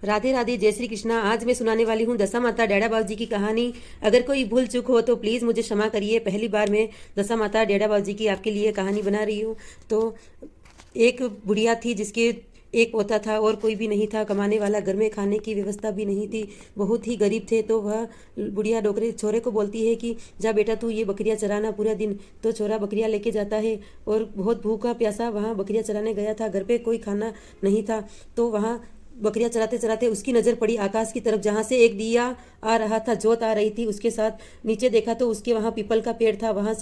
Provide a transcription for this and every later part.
राधे राधे, जय श्री कृष्णा। आज मैं सुनाने वाली हूँ दशा माता डेढ़ा बाबू जी की कहानी। अगर कोई भूल चूक हो तो प्लीज़ मुझे क्षमा करिए। पहली बार मैं दशा माता डेढ़ा बाबू जी की आपके लिए कहानी बना रही हूँ। तो एक बुढ़िया थी जिसके एक पोता था और कोई भी नहीं था कमाने वाला। घर में खाने की व्यवस्था भी नहीं थी, बहुत ही गरीब थे। तो वह बुढ़िया डोकरे छोरे को बोलती है कि जा बेटा तू ये बकरियां चराना पूरा दिन। तो छोरा बकरियां लेके जाता है और बहुत भूखा प्यासा वहाँ बकरियां चराने गया था। घर पे कोई खाना नहीं था। तो वहाँ बकरियां चराते चराते उसकी नज़र पड़ी आकाश की तरफ, जहाँ से एक दिया आ रहा था, जोत आ रही थी उसके साथ। नीचे देखा तो उसके वहाँ पीपल का पेड़ था। वहाँ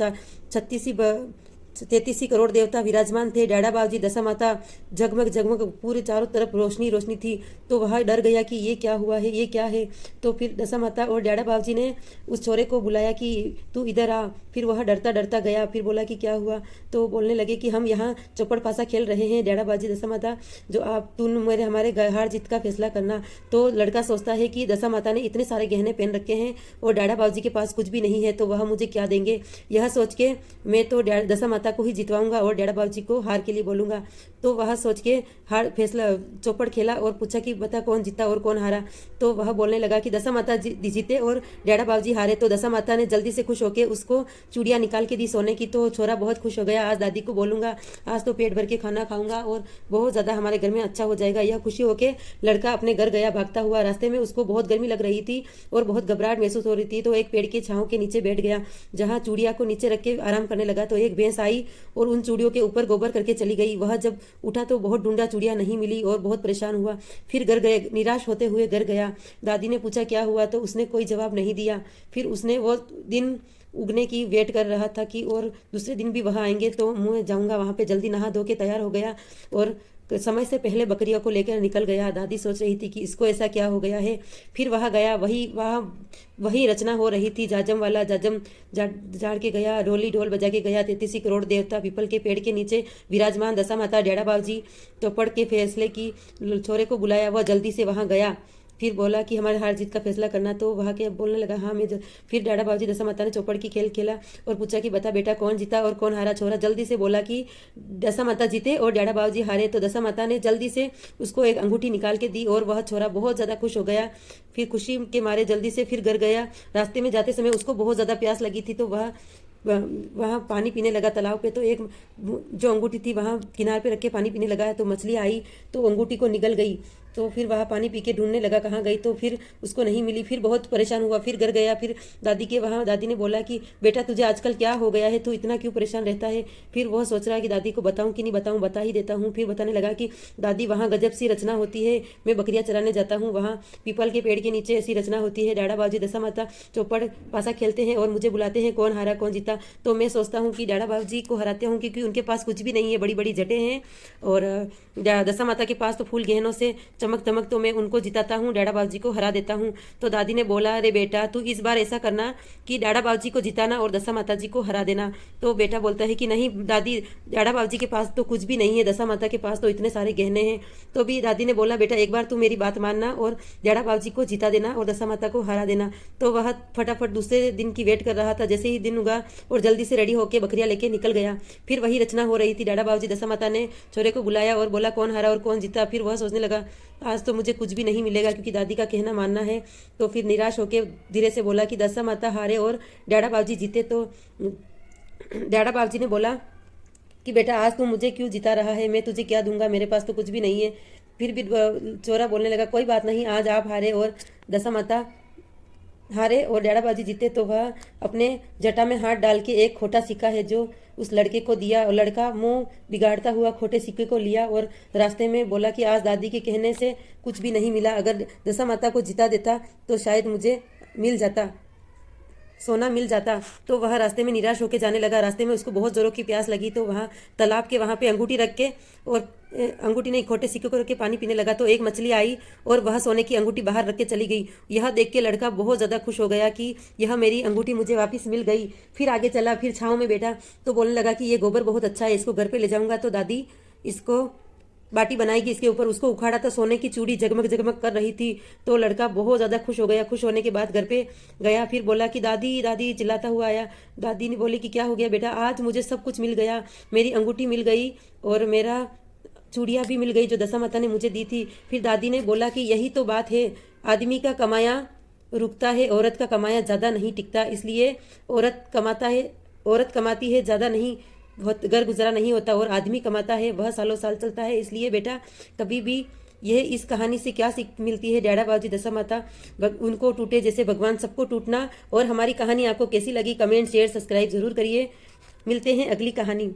33 करोड़ देवता विराजमान थे। डेढ़ा बाबू जी, दशा माता, जगमग जगमग पूरे चारों तरफ रोशनी रोशनी थी। तो वह डर गया कि ये क्या हुआ है, ये क्या है। तो फिर दशा माता और डेढ़ा बाबू जी ने उस छोरे को बुलाया कि तू इधर आ। फिर वह डरता डरता गया। फिर बोला कि क्या हुआ। तो बोलने लगे कि हम यहाँ चौपड़ पासा खेल रहे हैं डेढ़ा बाबू जी, दशा माता, जो आप तुम मेरे हमारे हार जीत का फैसला करना। तो लड़का सोचता है कि दशा माता ने इतने सारे गहने पहन रखे हैं और डेढ़ा बाबू जी के पास कुछ भी नहीं है, तो वह मुझे क्या देंगे। यह सोच के मैं तो दशा माता को ही जितवाऊंगा और डेढ़ा बाबू जी को हार के लिए बोलूंगा। तो वह सोच के हार फैसला चौपड़ खेला और पूछा कि बता कौन जीता और कौन हारा। तो वह बोलने लगा कि दशा माता जीते और डेढ़ा बाबू जी हारे। तो दशा माता ने जल्दी से खुश होकर उसको चूड़ियाँ निकाल के दी सोने की। तो छोरा बहुत खुश हो गया, आज दादी को बोलूंगा, आज तो पेट भर के खाना खाऊंगा और बहुत ज़्यादा हमारे घर में अच्छा हो जाएगा। यह खुशी होकर लड़का अपने घर गया भागता हुआ। रास्ते में उसको बहुत गर्मी लग रही थी और बहुत घबराहट महसूस हो रही थी। तो एक पेड़ की छांव के नीचे बैठ गया, जहाँ चूड़िया को नीचे रख के आराम करने लगा। तो एक भैंस आई और उन चूड़ियों के ऊपर गोबर करके चली गई। वह जब उठा तो बहुत ढूंढा, चूड़िया नहीं मिली और बहुत परेशान हुआ। फिर घर गए, निराश होते हुए घर गया। दादी ने पूछा क्या हुआ, तो उसने कोई जवाब नहीं दिया। फिर उसने वो दिन उगने की वेट कर रहा था कि और दूसरे दिन भी वहाँ आएंगे तो मैं जाऊँगा वहाँ पे। जल्दी नहा धो के तैयार हो गया और समय से पहले बकरियों को लेकर निकल गया। दादी सोच रही थी कि इसको ऐसा क्या हो गया है। फिर वहाँ गया, वही रचना हो रही थी। जाजम वाला जाजम झाड़ के गया, ढोली ढोल बजा के गया। 33 करोड़ देवता पीपल के पेड़ के नीचे विराजमान। दशा माता डेढ़ा बाबू जी तो पढ़ के फैसले की छोरे को बुलाया। वह जल्दी से वहाँ गया। फिर बोला कि हमारे हार जीत का फैसला करना। तो वहाँ के बोलने लगा हाँ मैं फिर डेढ़ा बाबू जी दशा माता ने चौपड़ की खेल खेला और पूछा कि बता बेटा कौन जीता और कौन हारा। छोरा जल्दी से बोला कि दशा माता जीते और डेढ़ा बाबू जी हारे। तो दशा माता ने जल्दी से उसको एक अंगूठी निकाल के दी और वह छोरा बहुत ज़्यादा खुश हो गया। फिर खुशी के मारे जल्दी से फिर घर गया। रास्ते में जाते समय उसको बहुत ज़्यादा प्यास लगी थी, तो वहाँ पानी पीने लगा तालाब पे। तो एक जो अंगूठी थी वहाँ किनारे पे रख के पानी पीने लगा, तो मछली आई तो अंगूठी को निगल गई। तो फिर वहाँ पानी पी के ढूंढने लगा कहाँ गई, तो फिर उसको नहीं मिली। फिर बहुत परेशान हुआ, फिर घर गया। फिर दादी के वहाँ दादी ने बोला कि बेटा तुझे आजकल क्या हो गया है, तू इतना क्यों परेशान रहता है। फिर वह सोच रहा है कि दादी को बताऊँ कि नहीं बताऊँ, बता ही देता हूँ। फिर बताने लगा कि दादी वहाँ गजब सी रचना होती है, मैं बकरियाँ चराने जाता हूँ, वहाँ पीपल के पेड़ के नीचे ऐसी रचना होती है। डेढ़ा बाबू जी दशा माता चौपड़ पासा खेलते हैं और मुझे बुलाते हैं कौन हारा कौन जीता। तो मैं सोचता हूँ कि डेढ़ा बाबू जी को हराते हूँ, क्योंकि उनके पास कुछ भी नहीं है, बड़ी बड़ी जटें हैं और दशा माता के पास तो फूल गहनों से चमक दमक। तो मैं उनको जिताता हूँ, डेढ़ा बाबू जी को हरा देता हूँ। तो दादी ने बोला अरे बेटा तू इस बार ऐसा करना कि डेढ़ा बाबू जी को जिताना और दशा माता जी को हरा देना। तो बेटा बोलता है कि नहीं दादी, डेढ़ा बाबू जी के पास तो कुछ भी नहीं है, दशा माता के पास तो इतने सारे गहने हैं। तो भी दादी ने बोला बेटा एक बार तू मेरी बात मानना और डेढ़ा बाबू जी को जिता देना और दशा माता को हरा देना। तो वह फटाफट दूसरे दिन की वेट कर रहा था। जैसे ही दिन उगा और जल्दी से रेडी होकर बकरियां लेके निकल गया। फिर वही रचना हो रही थी। डेढ़ा बाबू जी दशा माता ने छोरे को बुलाया और बोला कौन हारा और कौन जीता। फिर वह सोचने लगा आज तो मुझे कुछ भी नहीं मिलेगा, क्योंकि दादी का कहना मानना है। तो फिर निराश होकर धीरे से बोला कि दशा माता हारे और डेढ़ा बाबू जी जीते। तो डेढ़ा बाबू जी ने बोला कि बेटा आज तू मुझे क्यों जिता रहा है, मैं तुझे क्या दूंगा, मेरे पास तो कुछ भी नहीं है। फिर भी चोरा बोलने लगा कोई बात नहीं, आज आप हारे और दशा माता हारे और डेढ़ा बाबू जी जीते। तो वह अपने जटा में हाथ डाल के एक खोटा सिक्का है जो उस लड़के को दिया और लड़का मुंह बिगाड़ता हुआ खोटे सिक्के को लिया और रास्ते में बोला कि आज दादी के कहने से कुछ भी नहीं मिला, अगर दशा माता को जिता देता तो शायद मुझे मिल जाता, सोना मिल जाता। तो वह रास्ते में निराश होकर जाने लगा। रास्ते में उसको बहुत जोरों की प्यास लगी, तो वहाँ तालाब के वहाँ पे अंगूठी रख के और अंगूठी नहीं खोटे सिक्के को रख के पानी पीने लगा। तो एक मछली आई और वह सोने की अंगूठी बाहर रख के चली गई। यह देख के लड़का बहुत ज़्यादा खुश हो गया कि यह मेरी अंगूठी मुझे वापस मिल गई। फिर आगे चला, फिर छाँव में बैठा तो बोलने लगा कि ये गोबर बहुत अच्छा है, इसको घर पर ले जाऊँगा तो दादी इसको बाटी बनाएगी इसके ऊपर। उसको उखाड़ा तो सोने की चूड़ी जगमग जगमग कर रही थी। तो लड़का बहुत ज़्यादा खुश हो गया। खुश होने के बाद घर पे गया, फिर बोला कि दादी दादी चिल्लाता हुआ आया। दादी ने बोली कि क्या हो गया बेटा, आज मुझे सब कुछ मिल गया, मेरी अंगूठी मिल गई और मेरा चूड़ियाँ भी मिल गई जो दशा माता ने मुझे दी थी। फिर दादी ने बोला कि यही तो बात है, आदमी का कमाया रुकता है, औरत का कमाया ज़्यादा नहीं टिकता। इसलिए औरत कमाती है ज़्यादा नहीं, बहुत घर गुजरा नहीं होता, और आदमी कमाता है वह सालों साल चलता है। इसलिए बेटा कभी भी यह इस कहानी से क्या सीख मिलती है, डैडा बाबूजी दशा माता उनको टूटे जैसे भगवान सबको टूटना। और हमारी कहानी आपको कैसी लगी कमेंट शेयर सब्सक्राइब जरूर करिए। मिलते हैं अगली कहानी।